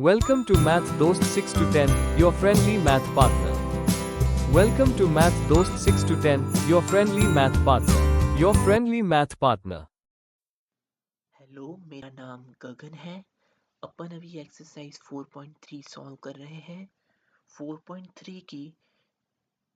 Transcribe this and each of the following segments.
Welcome to Math Dost 6 to 10, your friendly math partner. Welcome to Math Dost 6 to 10, your friendly math partner. Your friendly math partner. Hello, मेरा नाम गगन है। अपन अभी exercise 4.3 solve कर रहे हैं। 4.3 की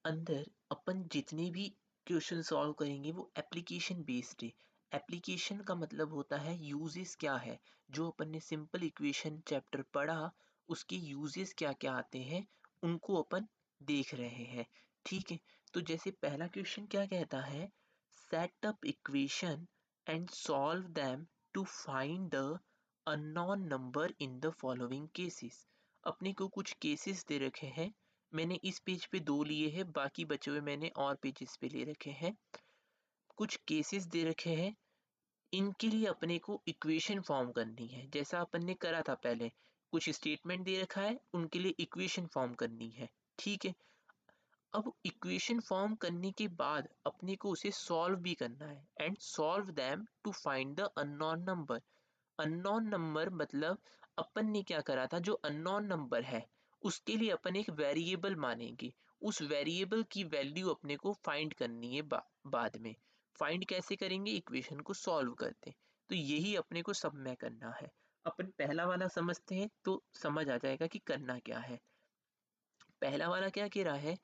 अंदर अपन जितने भी क्वेश्चन सॉल्व करेंगे वो एप्लीकेशन बेस्ड है। एप्लीकेशन का मतलब होता है यूजेस क्या है। जो अपन ने सिंपल इक्वेशन चैप्टर पढ़ा उसके यूजेस क्या क्या आते हैं उनको अपन देख रहे हैं। ठीक है, तो जैसे पहला क्वेश्चन क्या कहता है, set up equation and solve them to find the unknown number in the following cases. अपने को कुछ केसेस दे रखे हैं। मैंने इस पेज पे 2 लिए हैं, बाकी बचे हुए मैंने और पेजेस पे ले रखे हैं। कुछ केसेस दे रखे हैं, इनके लिए अपने को इक्वेशन फॉर्म करनी है जैसा अपन ने करा था पहले। कुछ स्टेटमेंट दे रखा है, उनके लिए इक्वेशन फॉर्म करनी है। ठीक है, अब इक्वेशन फॉर्म करने के बाद अपने को उसे सॉल्व भी करना है and solve them to find the unknown number. Unknown number मतलब अपन ने क्या करा था, जो अननोन नंबर है उसके लिए अपन एक वेरिएबल मानेंगे। उस वेरिएबल की वैल्यू अपने को फाइंड करनी है बाद में। फाइंड कैसे करेंगे, इक्वेशन को सॉल्व करते। तो यही अपने को सब में करना है। अपन पहला वाला समझते हैं तो समझ आ जाएगा कि करना क्या है। पहला वाला क्या कह रहा है,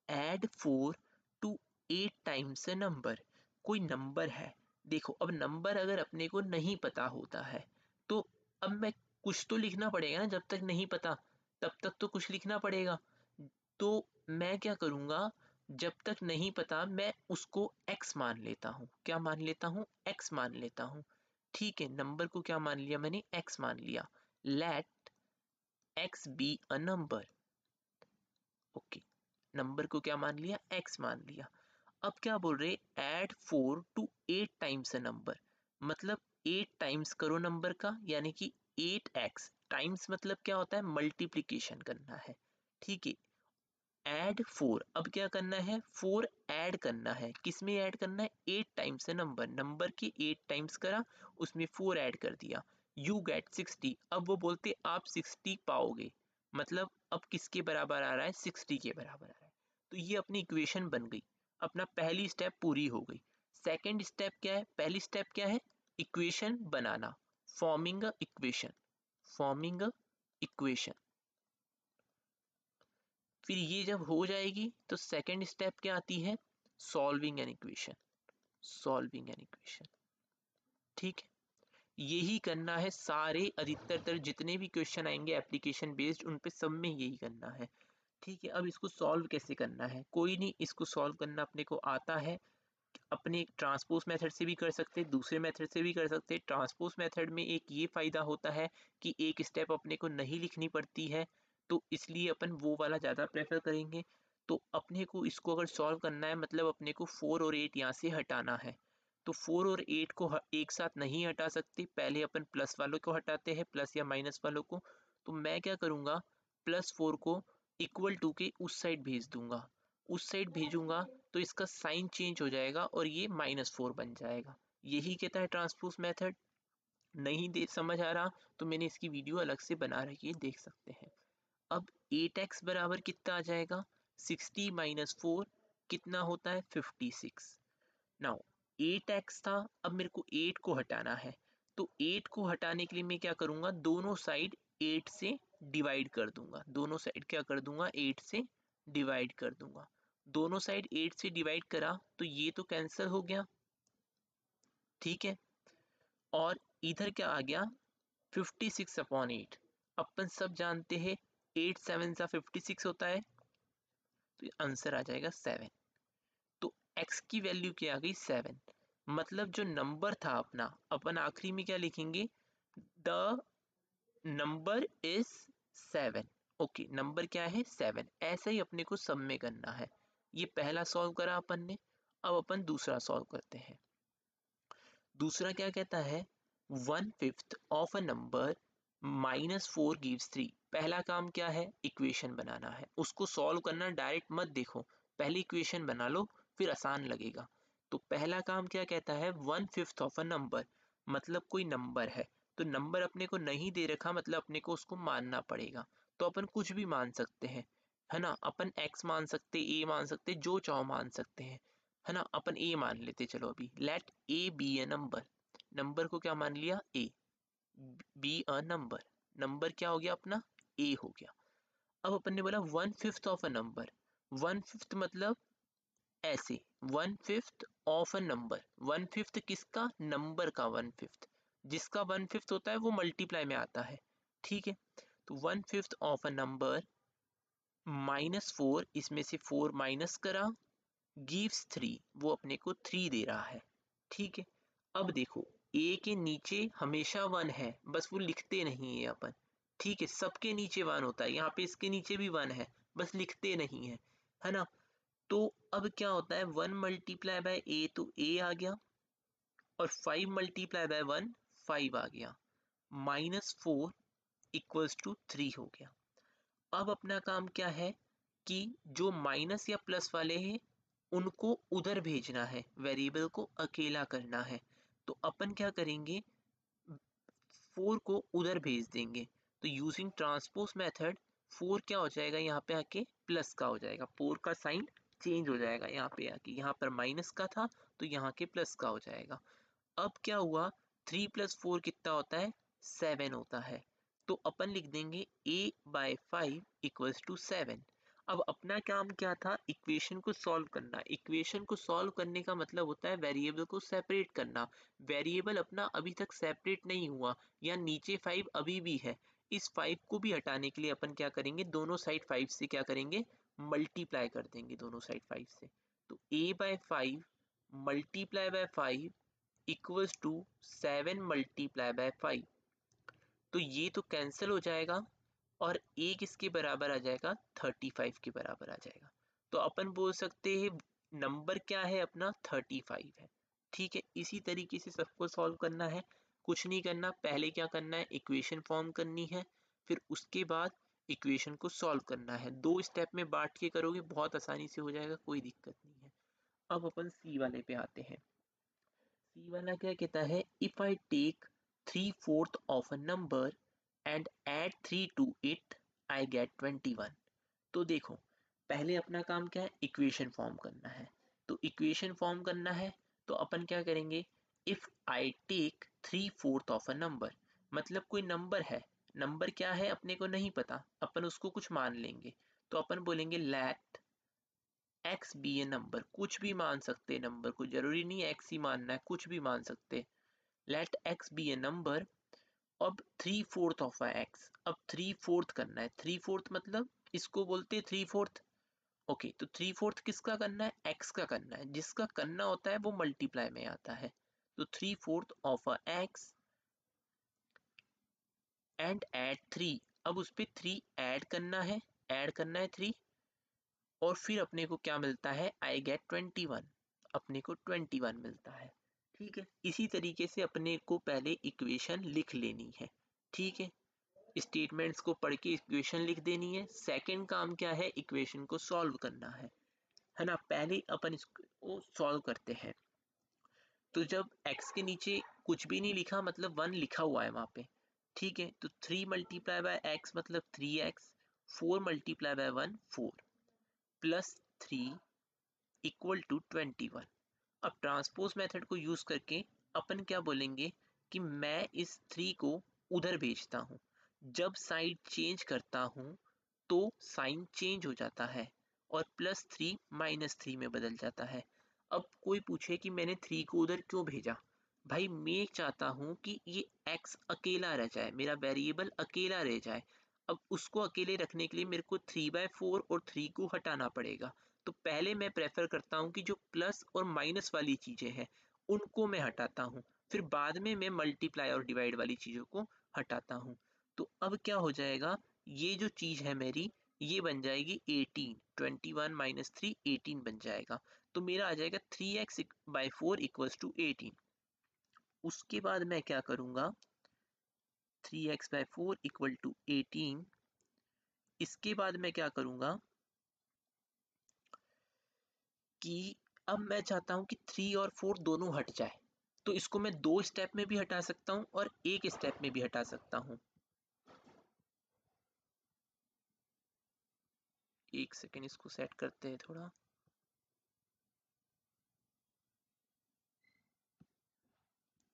add 4 to 8 times a number. कोई नंबर है, देखो अब नंबर अगर अपने को नहीं पता होता है तो अब मैं कुछ तो लिखना पड़ेगा ना। जब तक नहीं पता तब तक तो कुछ लिखना पड़ेगा। तो मैं क्या करूंगा, जब तक नहीं पता मैं उसको x मान लेता हूँ। क्या मान लेता हूँ, x मान लेता हूँ। ठीक है, नंबर को क्या मान लिया मैंने, x मान लिया। Let x be a number. Okay, number को क्या मान लिया, x मान लिया। अब क्या बोल रहे, add 4 to 8 times a number. मतलब 8 टाइम्स करो नंबर का, यानी कि 8x। टाइम्स मतलब क्या होता है, मल्टीप्लीकेशन करना है। ठीक है, एड 4, अब क्या करना है, 4 ऐड करना है। किस में ऐड करना है, 8 टाइम्स अ नंबर। नंबर के 8 टाइम्स करा, उसमें 4 ऐड कर दिया। You get 60। अब वो बोलते आप 60 पाओगे। मतलब अब किसके बराबर आ रहा है, 60 के बराबर आ रहा है। तो ये अपनी इक्वेशन बन गई। अपना पहली स्टेप पूरी हो गई। सेकंड स्टेप क्या है, पहली स्टेप क्या है, equation banana. Forming a equation, forming a equation. फिर ये जब हो जाएगी तो सेकंड स्टेप क्या आती है, solving an equation, solving an equation. ठीक है, यही करना है सारे अधिकतर जितने भी क्वेश्चन आएंगे एप्लीकेशन बेस्ड, उन पे सब में यही करना है। ठीक है, अब इसको सॉल्व कैसे करना है, कोई नहीं, इसको सॉल्व करना अपने को आता है। अपने ट्रांसपोज मेथड से भी कर सकते हैं, दूसरे मेथड से भी कर सकते हैं। ट्रांसपोज मेथड में एक ये फायदा होता है कि एक स्टेप अपने को नहीं लिखनी पड़ती है, तो इसलिए अपन वो वाला ज़्यादा प्रेफर करेंगे। तो अपने को इसको अगर सॉल्व करना है मतलब अपने को 4 और 8 यहाँ से हटाना है। तो 4 और 8 को एक साथ नहीं हटा सकते, पहले अपन प्लस वालों को हटाते हैं, प्लस या माइनस वालों को। तो मैं क्या करूँगा, +4 को इक्वल टू के उस साइड भेज दूंगा। उस साइड भेजूंगा तो इसका साइन चेंज हो जाएगा और ये -4 बन जाएगा। यही कहता है ट्रांसपोज मेथड। नहीं दे समझ आ रहा तो मैंने इसकी वीडियो अलग से बना रखी है, देख सकते हैं। अब 8x बराबर कितना आ जाएगा, 60 - 4 कितना होता है, 56। नाउ 8x था, अब मेरे को 8 को हटाना है। तो 8 को हटाने के लिए मैं क्या करूंगा, दोनों साइड 8 से डिवाइड कर दूंगा। दोनों साइड क्या कर दूंगा, 8 से डिवाइड कर दूंगा। दोनों साइड 8 से डिवाइड करा तो ये तो कैंसिल हो गया। ठीक है, और इधर क्या आ गया, 56/8। अपन सब जानते हैं 8 7 सा 56 होता है, तो आंसर आ जाएगा 7। तो x की वैल्यू क्या आ गई, 7। मतलब जो नंबर था अपना, अपन आखिरी में क्या लिखेंगे, the number is 7। Okay, number क्या है, 7। ऐसा ही अपने को सब में करना है। ये पहला सॉल्व करा अपन ने, अब अपन दूसरा सॉल्व करते हैं। दूसरा क्या कहता है, 1/5 ऑफ अ नंबर -4 गिव्स 3। पहला काम क्या है, इक्वेशन बनाना है। उसको सॉल्व करना, डायरेक्ट मत देखो, पहले इक्वेशन बना लो, फिर आसान लगेगा। तो पहला काम क्या कहता है, 1/5 ऑफ अ नंबर, मतलब कोई नंबर है। तो नंबर अपने को नहीं दे रखा मतलब अपने को उसको मानना पड़ेगा। तो अपन कुछ भी मान सकते हैं, है ना? अपन x मान सकते, a मान सकते, जो चाहो मान सकते हैं, है ना? अपन a मान लेते, चलो अभी let a be a number. Number को क्या मान लिया? a। Be a number, number क्या हो गया अपना? a हो गया। अब अपन ने बोला 1/5 ऑफ अ नंबर। 1/5 मतलब ऐसे 1/5 ऑफ अ नंबर। 1/5 किसका? नंबर का 1/5। जिसका 1/5 होता है वो मल्टीप्लाई में आता है, ठीक है? तो 1/5 ऑफ अ नंबर -4, इसमें से 4 माइनस करा, गिव्स 3, वो अपने को 3 दे रहा है, ठीक है? अब देखो a के नीचे हमेशा 1 है, बस वो लिखते नहीं है अपन, ठीक है? सबके नीचे 1 होता है, यहाँ पे इसके नीचे भी 1 है, बस लिखते नहीं है ना? तो अब क्या होता है, 1 मल्टीप्लाई बाय a तो a आ गया, और 5 मल्टीप्लाई बाय 1 5 आ गया, -4 इक्वल्स टू 3 हो गया। अब अपना काम क्या है कि जो माइनस या प्लस वाले हैं उनको उधर भेजना है, वेरिएबल को अकेला करना है। तो अपन क्या करेंगे, 4 को उधर भेज देंगे। तो यूजिंग ट्रांसपोज मेथड 4 क्या हो जाएगा, यहाँ पे आके प्लस का हो जाएगा, 4 का साइन चेंज हो जाएगा, यहाँ पे आके यहाँ पर माइनस का था तो यहाँ के प्लस का हो जाएगा। अब क्या हुआ, 3 + 4 कितना होता है? 7 होता है। तो अपन लिख देंगे a/5 = 7। अब अपना काम क्या था, इक्वेशन को सॉल्व करना। इक्वेशन को सॉल्व करने का मतलब होता है वेरिएबल को सेपरेट करना। वेरिएबल अपना अभी तक सेपरेट नहीं हुआ, या नीचे 5 अभी भी है। इस 5 को भी हटाने के लिए अपन क्या करेंगे, दोनों साइड 5 से क्या करेंगे, मल्टीप्लाई कर देंगे दोनों साइड 5 से। तो a/5 multiply by 5 equals to 7 multiply by 5। तो ये तो कैंसिल हो जाएगा, और a किसके बराबर आ जाएगा, 35 के बराबर आ जाएगा। तो अपन बोल सकते हैं नंबर क्या है अपना, 35 है, ठीक है? इसी तरीके से सबको सॉल्व करना है, कुछ नहीं करना। पहले क्या करना है, इक्वेशन फॉर्म करनी है, फिर उसके बाद इक्वेशन को सॉल्व करना है। 2 स्टेप में बांट के करोगे, बहुत आसानी से हो जाएगा, कोई दिक्कत नहीं है। अब अपन सी वाले पे आते हैं। सी वाला क्या कहता है, if I take 3/4 of a number and add 3 to it I get 21। तो देखो, पहले अपना काम क्या है, इक्वेशन फॉर्म करना है। तो इक्वेशन फॉर्म करना है तो अपन क्या करेंगे, if I take 3/4 of a number, मतलब कोई नंबर है, नंबर क्या है अपने को नहीं पता, अपन उसको कुछ मान लेंगे। तो अपन बोलेंगे late x B a number, कुछ भी मान सकते हैं नंबर को, जरूरी नहीं एक्स ही मानना है, कुछ भी मान सकते। Late x B a number. अब 3/4 ऑफ एक्स, अब 3/4 करना है। 3/4 मतलब इसको बोलते हैं 3/4। ओके, तो 3/4 किसका करना है, एक्स का करना है। जिसका करना होता है वो मल्टीप्लाई में आता है। तो 3/4 ऑफ एक्स एंड एड 3। अब उस पर 3 ऐड करना है, ऐड करना है 3, और फिर अपने को क्या मिलता है, आई गेट 21, अपने को 21 मिलता है, ठीक है? इसी तरीके से अपने को पहले इक्वेशन लिख लेनी है, ठीक है? स्टेटमेंट्स को पढ़ के इक्वेशन लिख देनी है। सेकंड काम क्या है, इक्वेशन को सॉल्व करना है ना? पहले अपन इसको सॉल्व करते हैं। तो जब x के नीचे कुछ भी नहीं लिखा, मतलब 1 लिखा हुआ है वहां पे, ठीक है? तो 3 मल्टीप्लाई बाय x मतलब 3x, 4 multiply by 1 4, plus 3 equal to 21। अब ट्रांसपोज मेथड को यूज करके अपन क्या बोलेंगे कि मैं इस 3 को उधर भेजता हूँ। जब साइड चेंज करता हूँ तो साइन चेंज हो जाता है, और +3 -3 में बदल जाता है। अब कोई पूछे कि मैंने 3 को उधर क्यों भेजा, भाई मैं चाहता हूँ कि ये x अकेला रह जाए, मेरा वेरिएबल अकेला रह जाए। अब उसको अकेले रखने के लिए मेरे को 3/4 और 3 को हटाना पड़ेगा। तो पहले मैं प्रेफर करता हूँ कि जो प्लस और माइनस वाली चीज़ें हैं उनको मैं हटाता हूँ, फिर बाद में मैं मल्टीप्लाई और डिवाइड वाली चीज़ों को हटाता हूँ। तो अब क्या हो जाएगा, ये जो चीज़ है मेरी, ये बन जाएगी 18, 21 - 3 18 बन जाएगा। तो मेरा आ जाएगा 3x/4 = 18। उसके बाद मैं क्या करूँगा, 3x/4 = 18। इसके बाद मैं क्या करूँगा कि अब मैं चाहता हूँ कि 3 और 4 दोनों हट जाए। तो इसको मैं 2 स्टेप में भी हटा सकता हूं और 1 स्टेप में भी हटा सकता हूं। 1 सेकेंड इसको सेट करते हैं थोड़ा।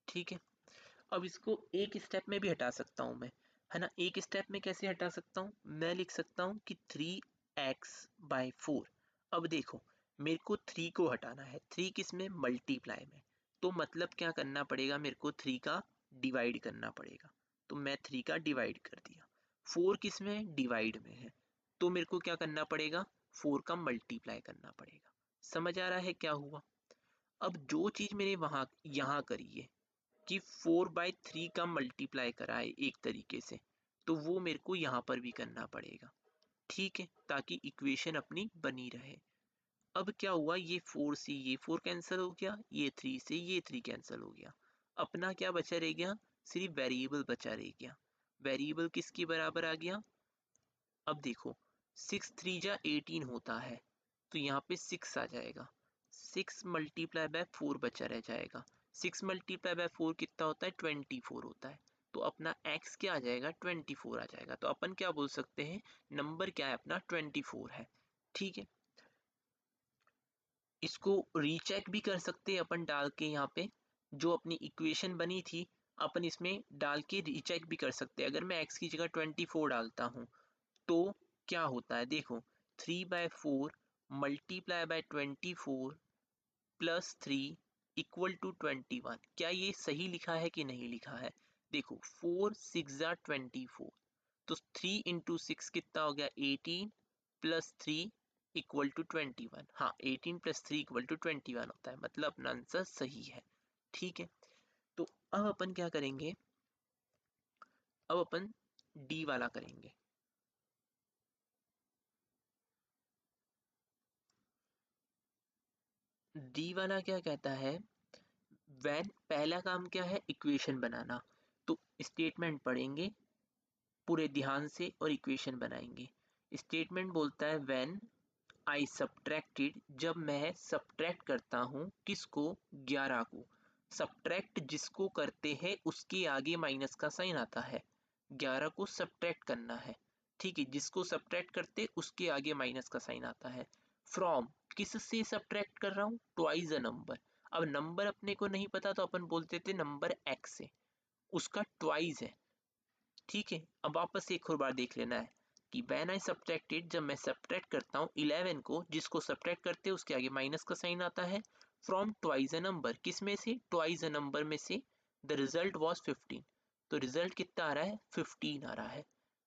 ठीक है, अब इसको 1 स्टेप में भी हटा सकता हूं मैं, है ना। 1 स्टेप में कैसे हटा सकता हूं, मैं लिख सकता हूं कि 3x/4। अब देखो, मेरे को 3 को हटाना है, 3 किस में, मल्टीप्लाई में। तो मतलब क्या करना पड़ेगा, मेरे को 3 का डिवाइड करना पड़ेगा। तो मैं 3 का डिवाइड कर दिया। 4 किस में, डिवाइड में है। तो मेरे को क्या करना पड़ेगा, 4 का मल्टीप्लाई करना पड़ेगा। समझ आ रहा है क्या हुआ। अब जो चीज मैंने वहां यहाँ करी है कि 4/3 का मल्टीप्लाई करा है एक तरीके से, तो वो मेरे को यहाँ पर भी करना पड़ेगा। ठीक है, ताकि इक्वेशन अपनी बनी रहे। अब क्या हुआ, ये 4 से ये 4 कैंसिल हो गया, ये 3 से ये 3 कैंसिल हो गया। अपना क्या बचा रह गया, सिर्फ वेरिएबल बचा रह गया। वेरिएबल किसके बराबर आ गया, अब देखो 6 3 जा 18 होता है, तो यहाँ पे 6 आ जाएगा। 6 मल्टीप्लाई बाय 4 बचा रह जाएगा। 6 मल्टीप्लाई बाय 4 कितना होता है, 24 होता है। तो अपना x क्या आ जाएगा, 24 आ जाएगा। तो अपन क्या बोल सकते हैं, नंबर क्या है अपना, 24 है। ठीक है, इसको रीचेक भी कर सकते हैं अपन डाल के, यहाँ पे जो अपनी इक्वेशन बनी थी अपन इसमें डाल के रीचेक भी कर सकते हैं। अगर मैं x की जगह 24 डालता हूँ तो क्या होता है, देखो 3/4 multiply by 24 plus 3 equal to 21। क्या ये सही लिखा है कि नहीं लिखा है, देखो 4 6 जा 24, तो 3 इंटू 6 कितना हो गया, 18 प्लस 3 इक्वल टू 21। हाँ, 18 प्लस 3 इक्वल टू 21 होता है, मतलब अपना आंसर सही है। ठीक है, तो अब अपन क्या करेंगे, अब अपन डी वाला करेंगे। डी वाला क्या कहता है, व्हेन, पहला काम क्या है, इक्वेशन बनाना। तो स्टेटमेंट पढ़ेंगे पूरे ध्यान से और इक्वेशन बनाएंगे। स्टेटमेंट बोलता है व्हेन आई सब्ट्रैक्टेड, जब मैं सब्ट्रैक्ट करता हूँ किसको, 11 को। सब्ट्रैक्ट जिसको करते हैं उसके आगे माइनस का साइन आता है, 11 को सब्ट्रैक्ट करना है। ठीक है, जिसको सब्ट्रैक्ट करते उसके आगे माइनस का साइन आता है। फ्रॉम, किस से सब्ट्रैक्ट कर रहा हूँ, ट्वाइस अ नंबर। अब नंबर अपने को नहीं पता तो अपन बोलते थे नंबर एक्स से, उसका ट्वाइस है। ठीक है, अब वापस से एक और बार देख लेना है कि व्हेन आई सब्ट्रैक्टेड, जब मैं सब्ट्रैक्ट करता हूँ 11 को, जिसको सब्ट्रैक्ट करते हैं उसके आगे माइनस का साइन आता है। फ्रॉम ट्वाइस अ नंबर, किस में से, ट्वाइस अ नंबर में से। द रिजल्ट वॉज 15, तो रिजल्ट कितना आ रहा है, 15 आ रहा है।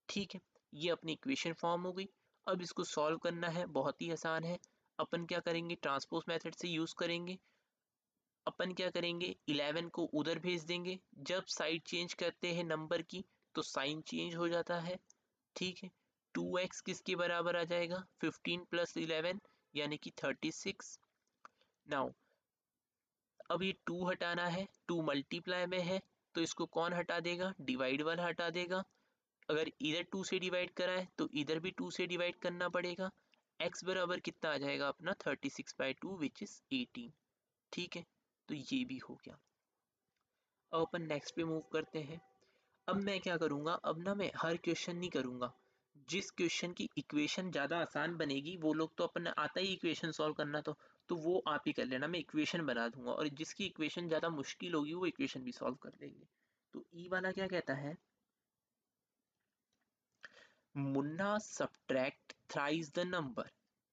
ठीक है, ये अपनी इक्वेशन फॉर्म हो गई। अब इसको सॉल्व करना है, बहुत ही आसान है। अपन क्या करेंगे, ट्रांसपोज मेथड से यूज करेंगे। अपन क्या करेंगे, 11 को उधर भेज देंगे। जब साइड चेंज करते हैं नंबर की तो साइन चेंज हो जाता है। ठीक है, 2x किसके बराबर आ जाएगा, 15 प्लस 11 यानी कि 36। नाउ अब ये 2 हटाना है, 2 मल्टीप्लाई में है, तो इसको कौन हटा देगा, डिवाइड वाला हटा देगा। अगर इधर 2 से डिवाइड करा है तो इधर भी 2 से डिवाइड करना पड़ेगा। x बराबर कितना आ जाएगा अपना, 36/2 विच इज 18। ठीक है, तो ये भी हो गया। अब अपन नेक्स्ट पे मूव करते हैं। अब मैं क्या करूंगा, अब ना मैं हर क्वेश्चन नहीं करूंगा। जिस क्वेश्चन की इक्वेशन ज़्यादा आसान बनेगी, वो लोग तो अपन आता ही इक्वेशन सॉल्व करना, तो वो आप ही कर लेना, मैं इक्वेशन बना दूंगा। और जिसकी इक्वेशन ज़्यादा मुश्किल होगी वो इक्वेशन भी सॉल्व कर लेंगे। तो ई वाला क्या कहता है, Munna subtract thrice the number.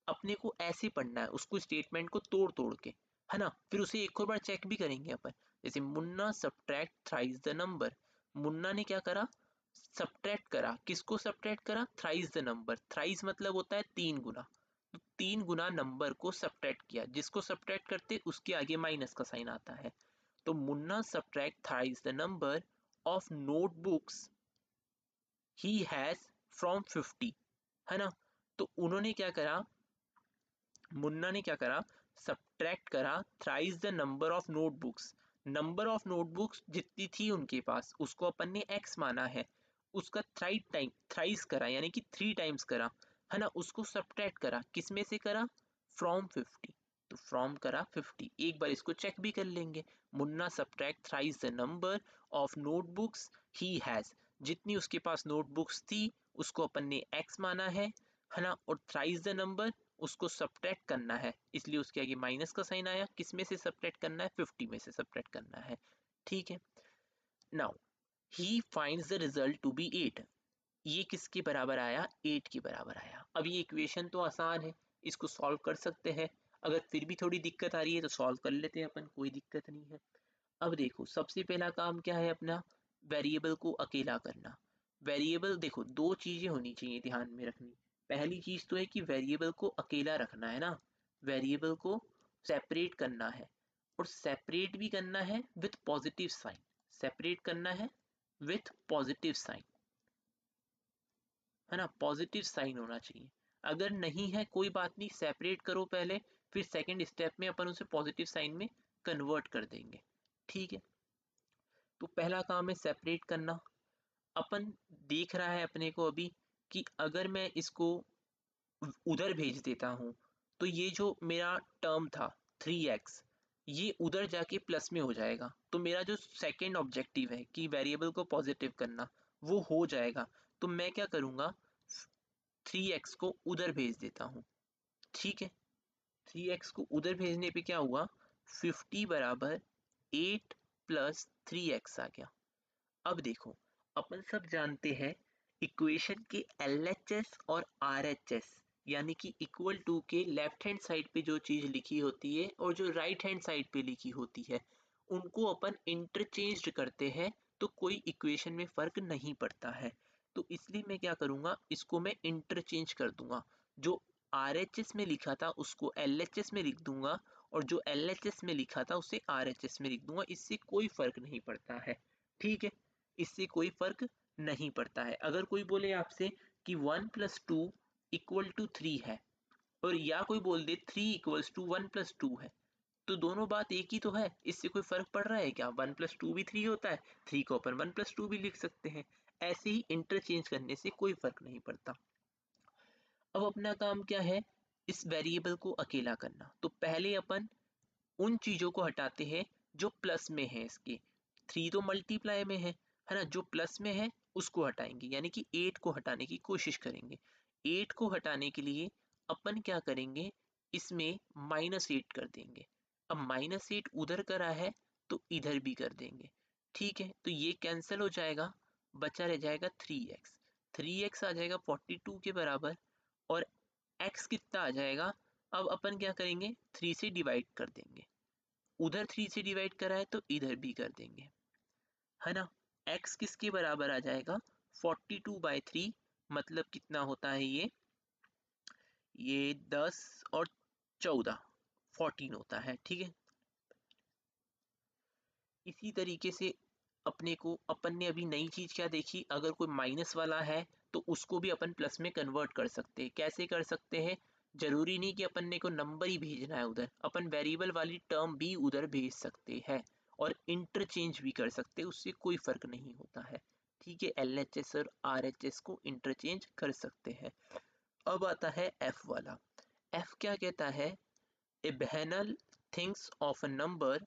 अपने को ऐसे पढ़ना है उसको, स्टेटमेंट को तोड़ तोड़ के, है ना। फिर उसे एक और बार चेक भी करेंगे अपन। जैसे Munna subtract thrice the number, Munna ने क्या करा, सब्ट्रैक्ट करा, किसको सब्ट्रैक्ट करा, थ्राइस द नंबर। थ्राइस मतलब होता है 3 गुना, तो 3 गुना नंबर को सब्ट्रैक्ट किया। जिसको सब्ट्रैक्ट करते उसके आगे माइनस का साइन आता है। तो Munna subtract thrice the number of notebooks he has from 50, है ना। तो उन्होंने क्या करा, मुन्ना ने क्या करा, सब्ट्रैक्ट करा thrice the number of notebooks. Number of notebooks जितनी थी उनके पास उसको अपन ने x माना है, उसका थ्राइस करा यानी कि 3 टाइम्स करा, है ना। उसको सब्ट्रैक्ट करा, किस में से करा, फ्रॉम 50। तो फ्रॉम करा 50। एक बार इसको चेक भी कर लेंगे, Munna subtract thrice the number of notebooks he has, जितनी उसके पास नोटबुक्स थी उसको अपन ने x माना है ना, और थ्राइस द नंबर उसको सब्ट्रैक्ट करना है, इसलिए उसके आगे माइनस का साइन आया। किस में से सब्ट्रैक्ट करना है? 50 में से सब्ट्रैक्ट करना है। ठीक है, now he finds the result to be 8। ये किसके बराबर आया? 8 के बराबर आया। अब ये इक्वेशन तो आसान है, इसको सॉल्व कर सकते हैं। अगर फिर भी थोड़ी दिक्कत आ रही है तो सॉल्व कर लेते हैं अपन, कोई दिक्कत नहीं है। अब देखो सबसे पहला काम क्या है अपना? वेरिएबल को अकेला करना। वेरिएबल देखो दो चीजें होनी चाहिए ध्यान में रखनी। पहली चीज तो है कि वेरिएबल को अकेला रखना है ना, वेरिएबल को सेपरेट करना है, और सेपरेट भी करना है विथ पॉजिटिव साइन। सेपरेट करना है विथ पॉजिटिव साइन, है ना, पॉजिटिव साइन होना चाहिए। अगर नहीं है कोई बात नहीं, सेपरेट करो पहले, फिर सेकंड स्टेप में अपन उसे पॉजिटिव साइन में कन्वर्ट कर देंगे। ठीक है, तो पहला काम है सेपरेट करना। अपन देख रहा है अपने को अभी कि अगर मैं इसको उधर भेज देता हूँ तो ये जो मेरा टर्म था 3x, ये उधर जाके प्लस में हो जाएगा। तो मेरा जो सेकंड ऑब्जेक्टिव है कि वेरिएबल को पॉजिटिव करना, वो हो जाएगा। तो मैं क्या करूँगा, 3x को उधर भेज देता हूँ। ठीक है, 3x को उधर भेजने पे क्या हुआ, 50 बराबर 8 प्लस 3x आ गया। अब देखो अपन सब जानते हैं इक्वेशन के LHS और RHS, यानी कि इक्वल टू के लेफ्ट हैंड साइड पे जो चीज लिखी होती है और जो राइट हैंड साइड पे लिखी होती है, उनको अपन इंटरचेंज करते हैं तो कोई इक्वेशन में फर्क नहीं पड़ता है। तो इसलिए मैं क्या करूँगा, इसको मैं इंटरचेंज कर दूंगा। जो RHS में लिखा था उसको LHS में लिख दूंगा, और जो LHS में लिखा था उसे RHS में लिख दूंगा। इससे कोई फर्क नहीं पड़ता है। ठीक है, इससे कोई फर्क नहीं पड़ता है। अगर कोई बोले आपसे कि 1+2 इक्वल टू 3 है, और या कोई बोल दे 3 इक्वल्स टू 1+2 है, तो दोनों बात एक ही तो है, इससे कोई फर्क पड़ रहा है क्या? 1+2 भी 3 होता है, 3 को अपन 1+2 भी लिख सकते हैं। ऐसे ही इंटरचेंज करने से कोई फर्क नहीं पड़ता। अब अपना काम क्या है, इस वेरिएबल को अकेला करना। तो पहले अपन उन चीजों को हटाते हैं जो प्लस में है। इसके 3 तो मल्टीप्लाई में है ना, जो प्लस में है उसको हटाएंगे, यानी कि 8 को हटाने की कोशिश करेंगे। 8 को हटाने के लिए अपन क्या करेंगे, इसमें -8 कर देंगे। अब -8 उधर करा है तो इधर भी कर देंगे। ठीक है, तो ये कैंसिल हो जाएगा, बचा रह जाएगा 3x। 3x आ जाएगा 42 के बराबर, और x कितना आ जाएगा, अब अपन क्या करेंगे, 3 से डिवाइड कर देंगे। उधर 3 से डिवाइड करा है तो इधर भी कर देंगे, है ना। x किसके बराबर आ जाएगा, 42/3, मतलब कितना होता है ये 10 और 14, 14 होता है। ठीक है, इसी तरीके से अपन ने अभी नई चीज क्या देखी, अगर कोई माइनस वाला है तो उसको भी अपन प्लस में कन्वर्ट कर सकते हैं। कैसे कर सकते हैं, जरूरी नहीं कि अपन ने को नंबर ही भेजना है उधर, अपन वेरिएबल वाली टर्म भी उधर भेज सकते हैं और इंटरचेंज भी कर सकते हैं, उससे कोई फर्क नहीं होता है। ठीक है, LHS और RHS को इंटरचेंज कर सकते हैं। अब आता है F वाला। F क्या कहता है, ए बहनल thinks of a number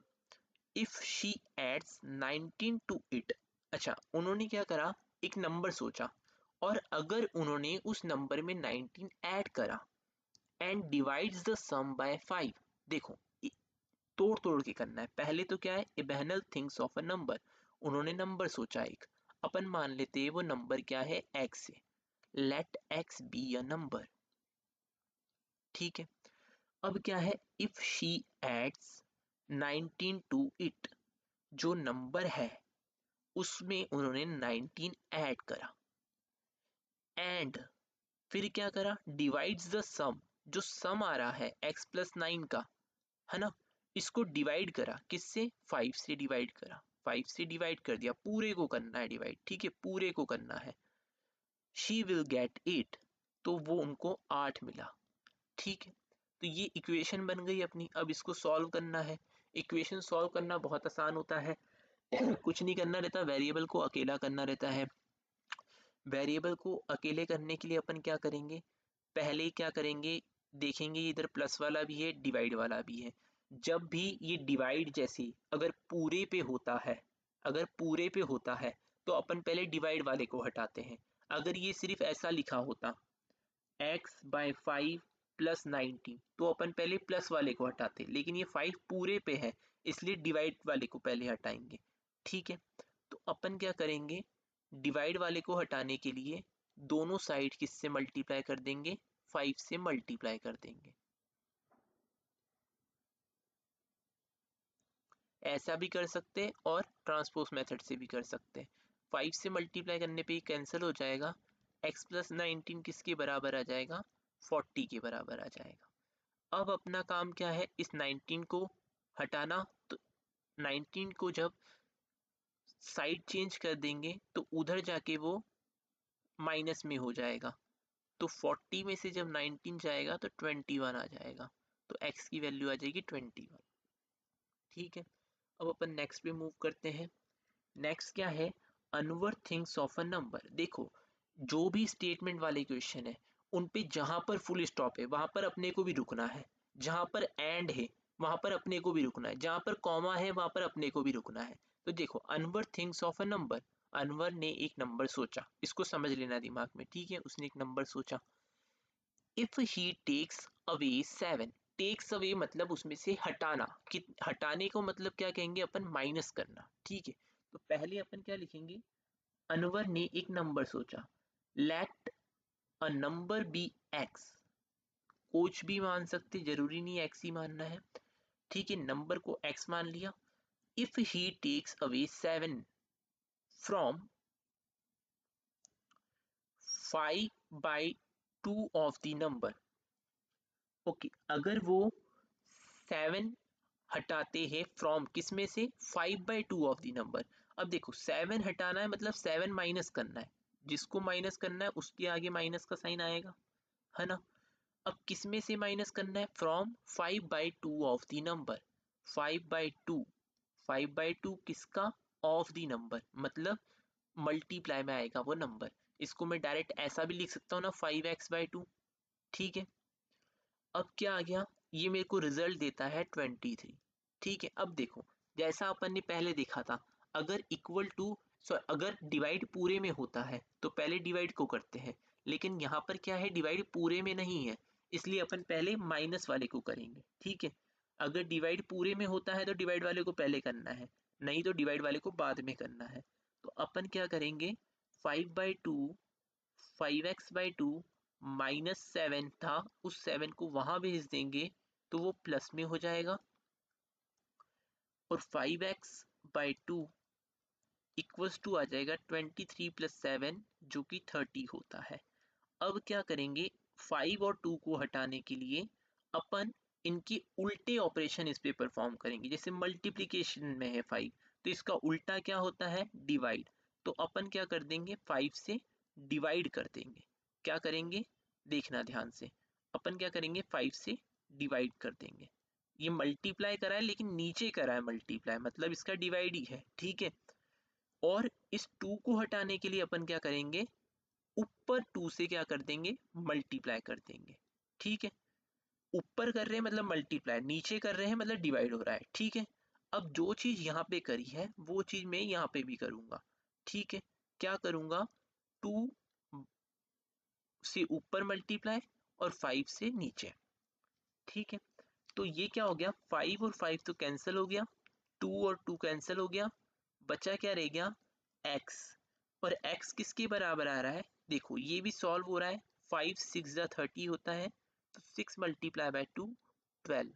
if she adds 19 to इट। अच्छा, उन्होंने क्या करा, एक नंबर सोचा, और अगर उन्होंने उस नंबर में 19 ऐड करा and divides the sum by 5। देखो तोड़ तोड़ के करना है। पहले तो क्या है, इबहनल थिंग्स ऑफ अ नंबर, उन्होंने नंबर सोचा एक, अपन मान लेते हैं वो नंबर क्या है, x है। Let x be a number. ठीक है, अब क्या है, if she adds 19 to it, जो नंबर है उसमें उन्होंने 19 ऐड करा, एंड फिर क्या करा, डिवाइड्स द सम, जो सम आ रहा है x+9 का, है ना, इसको डिवाइड करा, किससे, 5 से डिवाइड करा। 5 से डिवाइड कर दिया, पूरे को करना है डिवाइड। ठीक है, पूरे को करना है। शी विल गेट 8, तो वो उनको 8 मिला। ठीक है, तो ये इक्वेशन बन गई अपनी। अब इसको सॉल्व करना है। इक्वेशन सॉल्व करना बहुत आसान होता है कुछ नहीं करना रहता, वेरिएबल को अकेला करना रहता है। वेरिएबल को अकेले करने के लिए अपन क्या करेंगे, पहले क्या करेंगे, देखेंगे इधर प्लस वाला भी है, डिवाइड वाला भी है। जब भी ये डिवाइड जैसे अगर पूरे पे होता है, अगर पूरे पे होता है तो अपन पहले डिवाइड वाले को हटाते हैं। अगर ये सिर्फ ऐसा लिखा होता x/5 प्लस 19 तो अपन पहले प्लस वाले को हटाते, लेकिन ये 5 पूरे पे है इसलिए डिवाइड वाले को पहले हटाएंगे। ठीक है, तो अपन क्या करेंगे, डिवाइड वाले को हटाने के लिए दोनों साइड किससे मल्टीप्लाई कर देंगे, 5 से मल्टीप्लाई कर देंगे। ऐसा भी कर सकते हैं और ट्रांसपोज मेथड से भी कर सकते हैं। 5 से मल्टीप्लाई करने पे ही कैंसिल हो जाएगा, x प्लस 19 किसके बराबर आ जाएगा, 40 के बराबर आ जाएगा। अब अपना काम क्या है, इस 19 को हटाना। तो 19 को जब साइड चेंज कर देंगे तो उधर जाके वो माइनस में हो जाएगा। तो 40 में से जब 19 जाएगा तो 21 आ जाएगा, तो x की वैल्यू आ जाएगी 21। ठीक है, अब अपन नेक्स्ट पे मूव करते हैं। नेक्स्ट क्या है, अनवर्थ थिंग्स ऑफ अ नंबर। देखो जो भी स्टेटमेंट वाले क्वेश्चन है उन पे जहां पर फुल स्टॉप है वहां पर अपने को भी रुकना है, जहां पर एंड है वहां पर अपने को भी रुकना है, जहां पर कॉमा है वहां पर अपने को भी रुकना है। तो देखो अनवर्थ thinks of a number, Anwar ने एक नंबर सोचा, इसको समझ लेना दिमाग में। ठीक है, उसने एक नंबर सोचा। If he takes away 7, takes away मतलब उसमें से हटाना, कि हटाने को मतलब क्या कहेंगे अपन, माइनस करना। ठीक है, तो पहले अपन क्या लिखेंगे, अनवर ने एक नंबर सोचा। Let a number be x, कुछ भी मान सकते, जरूरी नहीं एक्स ही मानना है। ठीक है, नंबर को एक्स मान लिया। If he takes away 7 from 5/2 of the number. Okay, अगर वो 7 हटाते हैं फ्रॉम किस में से, 5/2 ऑफ द नंबर। अब देखो 7 हटाना है मतलब 7 माइनस करना है, जिसको माइनस करना है उसके आगे माइनस का साइन आएगा, है ना। अब किस में से माइनस करना है, फ्रॉम 5/2 ऑफ द नंबर। 5/2, 5/2 किसका, ऑफ द नंबर, मतलब मल्टीप्लाई में आएगा वो नंबर। इसको मैं डायरेक्ट ऐसा भी लिख सकता हूँ ना, 5x/2। ठीक है, अब क्या आ गया, ये मेरे को रिजल्ट देता है 23। ठीक है, अब देखो जैसा अपन ने पहले देखा था, अगर इक्वल टू, अगर डिवाइड पूरे में होता है तो पहले डिवाइड को करते हैं, लेकिन यहाँ पर क्या है, डिवाइड पूरे में नहीं है इसलिए अपन पहले माइनस वाले को करेंगे। ठीक है, अगर डिवाइड पूरे में होता है तो डिवाइड वाले को पहले करना है, नहीं तो डिवाइड वाले को बाद में करना है। तो अपन क्या करेंगे, 5/2, 5x/2 -7 था, उस 7 को वहां भेज देंगे तो वो प्लस में हो जाएगा, और 5x/2 इक्वल्स टू आ जाएगा 23 + 7 जो कि 30 होता है। अब क्या करेंगे, 5 और 2 को हटाने के लिए अपन इनके उल्टे ऑपरेशन इस पे परफॉर्म करेंगे। जैसे मल्टीप्लिकेशन में है 5 तो इसका उल्टा क्या होता है, डिवाइड। तो अपन क्या कर देंगे, 5 से डिवाइड कर देंगे। क्या करेंगे, देखना ध्यान से, अपन क्या करेंगे, 5 से डिवाइड कर देंगे। ये मल्टीप्लाई करा है लेकिन नीचे करा है मल्टीप्लाई, मतलब इसका डिवाइड ही है। ठीक है, और इस 2 को हटाने के लिए अपन क्या करेंगे, ऊपर 2 से क्या कर देंगे, मल्टीप्लाई कर देंगे। ठीक है, ऊपर कर रहे हैं मतलब मल्टीप्लाई, नीचे कर रहे हैं मतलब डिवाइड हो रहा है। ठीक है, अब जो चीज यहाँ पे करी है वो चीज मैं यहाँ पे भी करूंगा। ठीक है, क्या करूंगा, 2 से ऊपर मल्टीप्लाई और 5 से नीचे। ठीक है, तो ये क्या हो गया, 5 और 5 तो कैंसिल हो गया, 2 और 2 कैंसिल हो गया, बचा क्या रह गया, x। और x किसके बराबर आ रहा है, देखो ये भी सॉल्व हो रहा है, 5 6 30 होता है, तो 6 × 2 12,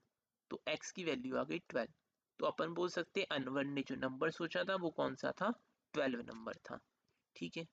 तो x की वैल्यू आ गई 12। तो अपन बोल सकते हैं अनवर ने जो नंबर सोचा था वो कौन सा था, 12 नंबर था। ठीक है,